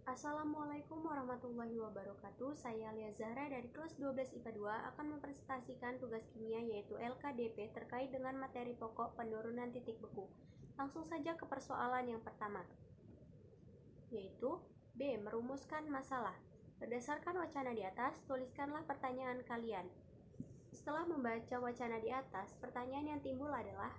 Assalamualaikum warahmatullahi wabarakatuh. Saya Lia Zahra dari kelas 12 IPA 2 akan mempresentasikan tugas kimia yaitu LKDP terkait dengan materi pokok penurunan titik beku. Langsung saja ke persoalan yang pertama, yaitu B. Merumuskan masalah. Berdasarkan wacana di atas, tuliskanlah pertanyaan kalian. Setelah membaca wacana di atas, pertanyaan yang timbul adalah: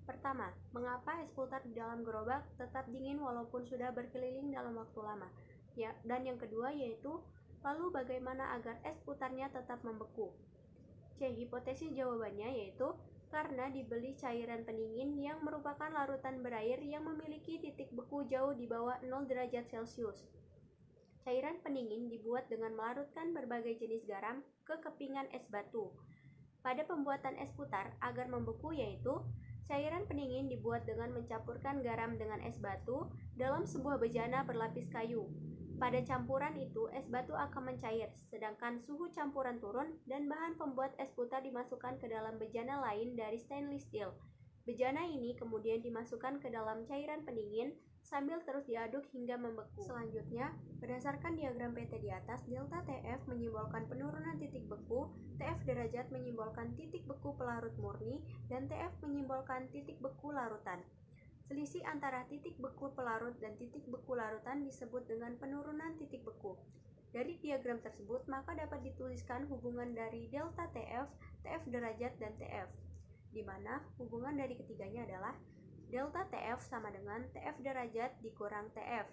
pertama, mengapa es putar di dalam gerobak tetap dingin walaupun sudah berkeliling dalam waktu lama? Ya, dan yang kedua yaitu, lalu bagaimana agar es putarnya tetap membeku? C. Hipotesis jawabannya yaitu, karena dibeli cairan pendingin yang merupakan larutan berair yang memiliki titik beku jauh di bawah 0 derajat Celcius. Cairan pendingin dibuat dengan melarutkan berbagai jenis garam ke kepingan es batu. Pada pembuatan es putar, agar membeku yaitu, cairan pendingin dibuat dengan mencampurkan garam dengan es batu dalam sebuah bejana berlapis kayu. Pada campuran itu, es batu akan mencair, sedangkan suhu campuran turun dan bahan pembuat es putar dimasukkan ke dalam bejana lain dari stainless steel. Bejana ini kemudian dimasukkan ke dalam cairan pendingin sambil terus diaduk hingga membeku. Selanjutnya, berdasarkan diagram PT di atas, delta TF menyimbolkan penurunan titik beku, TF derajat menyimbolkan titik beku pelarut murni, dan TF menyimbolkan titik beku larutan. Selisih antara titik beku pelarut dan titik beku larutan disebut dengan penurunan titik beku. Dari diagram tersebut, maka dapat dituliskan hubungan dari delta TF, TF derajat, dan TF, di mana hubungan dari ketiganya adalah delta TF sama dengan TF derajat dikurang TF.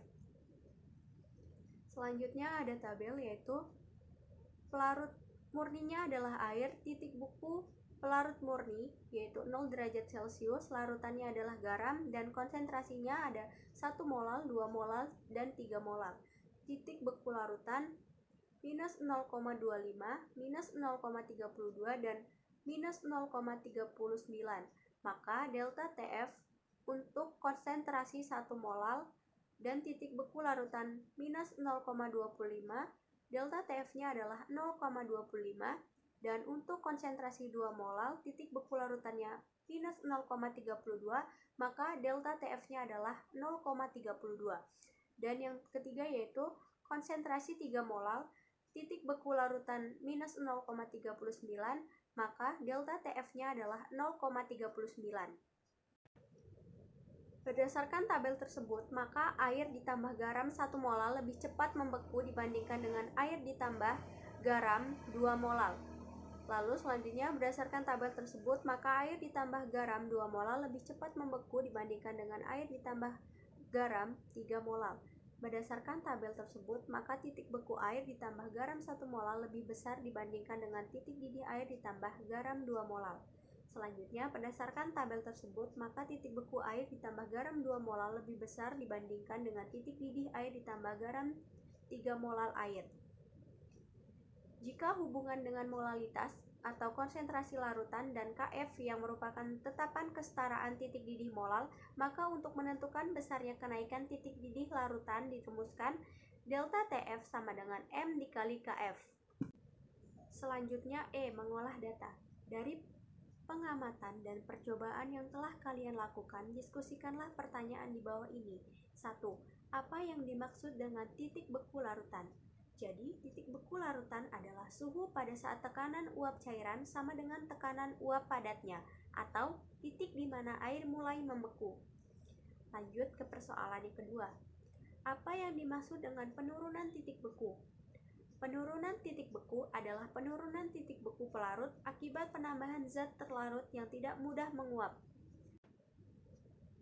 Selanjutnya ada tabel yaitu pelarut murninya adalah air, titik beku pelarut murni yaitu 0 derajat Celcius, larutannya adalah garam dan konsentrasinya ada 1 molal, 2 molal, dan 3 molal. Titik beku larutan minus 0,25, minus 0,32, dan minus 0,39. Maka delta TF untuk konsentrasi 1 molal dan titik beku larutan minus 0,25, delta TF-nya adalah 0,25, dan untuk konsentrasi 2 molal, titik beku larutannya minus 0,32, maka delta TF-nya adalah 0,32. Dan yang ketiga yaitu konsentrasi 3 molal, titik beku larutan minus 0,39, maka delta TF-nya adalah 0,39. Berdasarkan tabel tersebut, maka air ditambah garam 1 molal lebih cepat membeku dibandingkan dengan air ditambah garam 2 molal. Lalu selanjutnya, berdasarkan tabel tersebut, maka air ditambah garam 2 molal lebih cepat membeku dibandingkan dengan air ditambah garam 3 molal. Berdasarkan tabel tersebut, maka titik beku air ditambah garam 1 molal lebih besar dibandingkan dengan titik didih air ditambah garam 2 molal. Selanjutnya, berdasarkan tabel tersebut, maka titik beku air ditambah garam 2 molal lebih besar dibandingkan dengan titik didih air ditambah garam 3 molal air. Jika hubungan dengan molalitas atau konsentrasi larutan dan KF yang merupakan tetapan kesetaraan titik didih molal, maka untuk menentukan besarnya kenaikan titik didih larutan dirumuskan delta TF sama dengan M dikali KF. Selanjutnya mengolah data. Dari pengamatan dan percobaan yang telah kalian lakukan, diskusikanlah pertanyaan di bawah ini. 1. Apa yang dimaksud dengan titik beku larutan? Jadi, titik beku larutan adalah suhu pada saat tekanan uap cairan sama dengan tekanan uap padatnya, atau titik di mana air mulai membeku. Lanjut ke persoalan yang kedua. Apa yang dimaksud dengan penurunan titik beku? Penurunan titik beku adalah penurunan titik beku pelarut akibat penambahan zat terlarut yang tidak mudah menguap.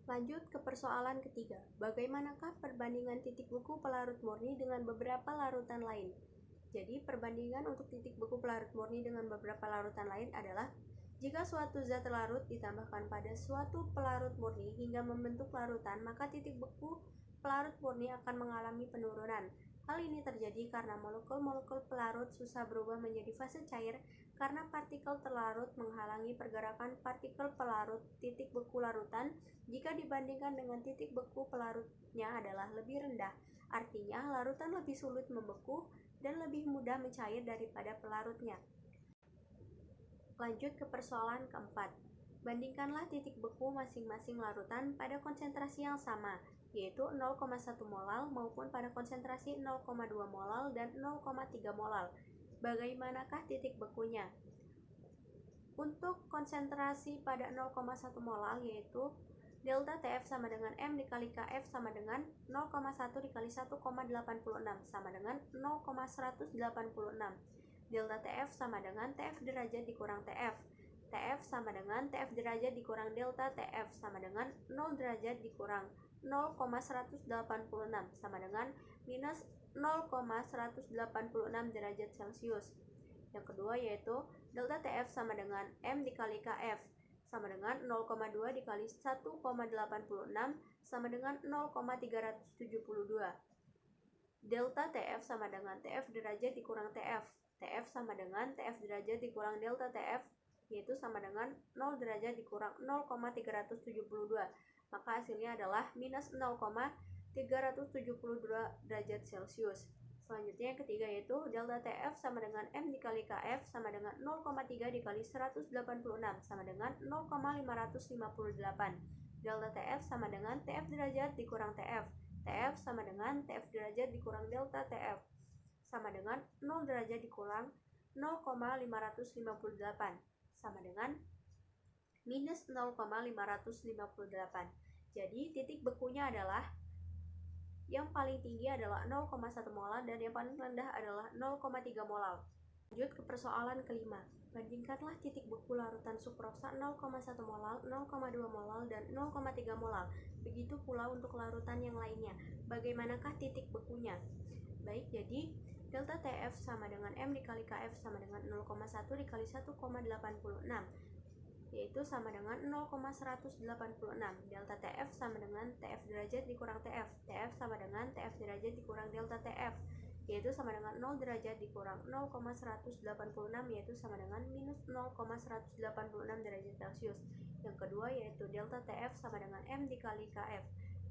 Lanjut ke persoalan ketiga. Bagaimanakah perbandingan titik beku pelarut murni dengan beberapa larutan lain? Jadi, perbandingan untuk titik beku pelarut murni dengan beberapa larutan lain adalah jika suatu zat larut ditambahkan pada suatu pelarut murni hingga membentuk larutan, maka titik beku pelarut murni akan mengalami penurunan. Hal ini terjadi karena molekul-molekul pelarut susah berubah menjadi fase cair karena partikel terlarut menghalangi pergerakan partikel pelarut titik beku larutan jika dibandingkan dengan titik beku pelarutnya adalah lebih rendah. Artinya, larutan lebih sulit membeku dan lebih mudah mencair daripada pelarutnya. Lanjut ke persoalan keempat. Bandingkanlah titik beku masing-masing larutan pada konsentrasi yang sama, yaitu 0,1 molal maupun pada konsentrasi 0,2 molal dan 0,3 molal. Bagaimanakah titik bekunya? Untuk konsentrasi pada 0,1 molal yaitu delta TF sama dengan M dikali KF sama dengan 0,1 dikali 1,86 sama dengan 0,186. Delta TF sama dengan TF derajat dikurang TF. TF sama dengan TF derajat dikurang delta TF sama dengan 0 derajat dikurang 0,186 sama dengan minus 0,186 derajat Celcius. Yang kedua yaitu delta TF sama dengan M dikali KF sama dengan 0,2 dikali 1,86 sama dengan 0,372. Delta TF sama dengan TF derajat dikurang TF. TF sama dengan TF derajat dikurang delta TF, yaitu sama dengan 0 derajat dikurang 0,372. Maka hasilnya adalah minus 0,372 derajat Celcius. Selanjutnya yang ketiga yaitu delta TF sama dengan M dikali KF sama dengan 0,3 dikali 186 sama dengan 0,558. Delta TF sama dengan TF derajat dikurang TF. TF sama dengan TF derajat dikurang delta TF sama dengan 0 derajat dikurang 0,558 sama dengan minus 0,558. Jadi titik bekunya adalah yang paling tinggi adalah 0,1 molal dan yang paling rendah adalah 0,3 molal. Lanjut ke persoalan kelima. Bandingkanlah titik beku larutan sukroksa 0,1 molal, 0,2 molal, dan 0,3 molal. Begitu pula untuk larutan yang lainnya. Bagaimanakah titik bekunya? Baik, jadi delta TF sama dengan M dikali KF sama dengan 0,1 dikali 1,86, yaitu sama dengan 0,186. Delta TF sama dengan TF derajat dikurang TF. TF sama dengan TF derajat dikurang delta TF, yaitu sama dengan 0 derajat dikurang 0,186, yaitu sama dengan minus 0,186 derajat Celcius. Yang kedua yaitu delta TF sama dengan M dikali KF,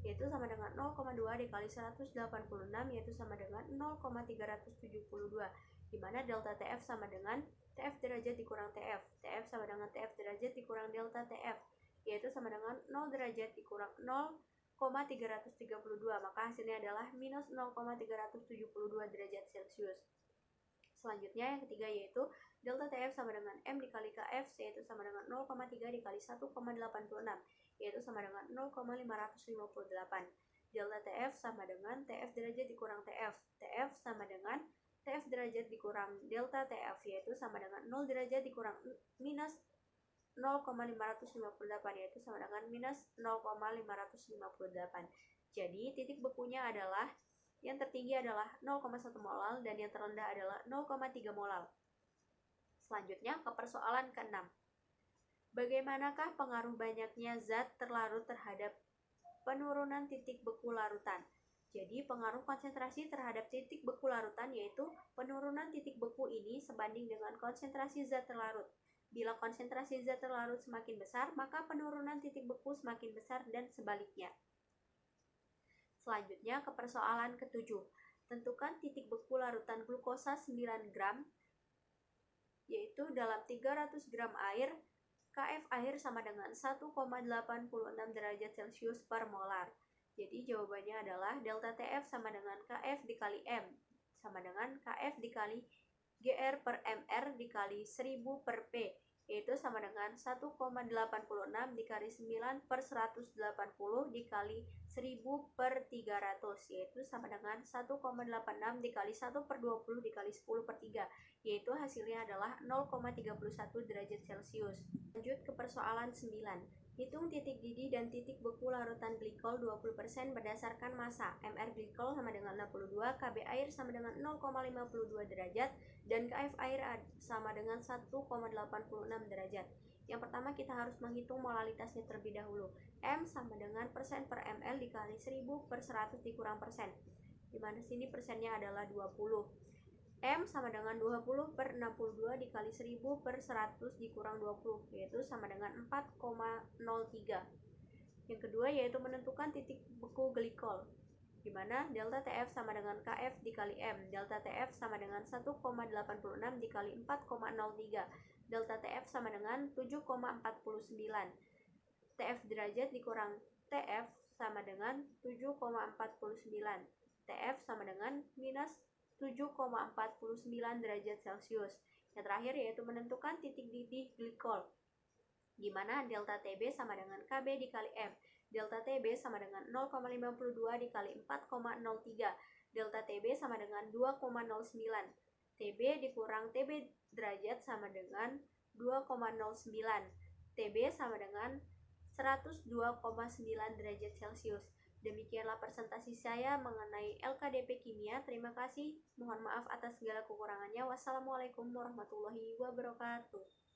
yaitu sama dengan 0,2 dikali 186, yaitu sama dengan 0,372, di mana delta TF sama dengan TF derajat dikurang TF. TF sama dengan TF derajat dikurang delta TF, yaitu sama dengan 0 derajat dikurang 0,332, maka hasilnya adalah minus 0,372 derajat Celcius. Selanjutnya yang ketiga yaitu delta TF sama dengan M dikali KF, yaitu sama dengan 0,3 dikali 1,86, yaitu sama dengan 0,558. Delta TF sama dengan TF derajat dikurang TF. TF sama dengan TF derajat dikurang delta TF, yaitu sama dengan 0 derajat dikurang minus 0,558, yaitu sama dengan minus 0,558. Jadi titik bekunya adalah yang tertinggi adalah 0,1 molal dan yang terendah adalah 0,3 molal. Selanjutnya ke persoalan ke-6. Bagaimanakah pengaruh banyaknya zat terlarut terhadap penurunan titik beku larutan? Jadi pengaruh konsentrasi terhadap titik beku larutan yaitu penurunan titik beku ini sebanding dengan konsentrasi zat terlarut. Bila konsentrasi zat terlarut semakin besar, maka penurunan titik beku semakin besar dan sebaliknya. Selanjutnya ke persoalan ke-7. Tentukan titik beku larutan glukosa 9 gram, yaitu dalam 300 gram air, KF air sama dengan 1,86 derajat Celcius per molar. Jadi jawabannya adalah delta TF sama dengan KF dikali M, sama dengan KF dikali GR per MR dikali 1000 per P, yaitu sama dengan 1,86 dikali 9 per 180 dikali 1000 per 300, yaitu sama dengan 1,86 dikali 1 per 20 dikali 10 per 3, yaitu hasilnya adalah 0,31 derajat Celcius. Lanjut ke persoalan 9. Hitung titik didih dan titik beku larutan glikol 20% berdasarkan massa. MR glikol sama dengan 62, KB air sama dengan 0,52 derajat, dan KF air sama dengan 1,86 derajat. Yang pertama kita harus menghitung molalitasnya terlebih dahulu. M sama dengan persen per ml dikali 1000 per 100 dikurang persen, dimana sini persennya adalah 20. M sama dengan 20 per 62 dikali 1000 per 100 dikurang 20, yaitu sama dengan 4,03. Yang kedua yaitu menentukan titik beku glikol, di mana delta TF sama dengan KF dikali M. Delta TF sama dengan 1,86 dikali 4,03. delta TF sama dengan 7,49. TF derajat dikurang TF sama dengan 7,49. TF sama dengan minus 7,49 derajat Celcius. Yang terakhir yaitu menentukan titik didih glikol, di mana delta TB sama dengan KB dikali M. Delta TB sama dengan 0,52 dikali 4,03. Delta TB sama dengan 2,09. TB dikurang TB derajat sama dengan 2,09. TB sama dengan 102,9 derajat Celcius. Demikianlah presentasi saya mengenai LKDP kimia. Terima kasih. Mohon maaf atas segala kekurangannya. Wassalamualaikum warahmatullahi wabarakatuh.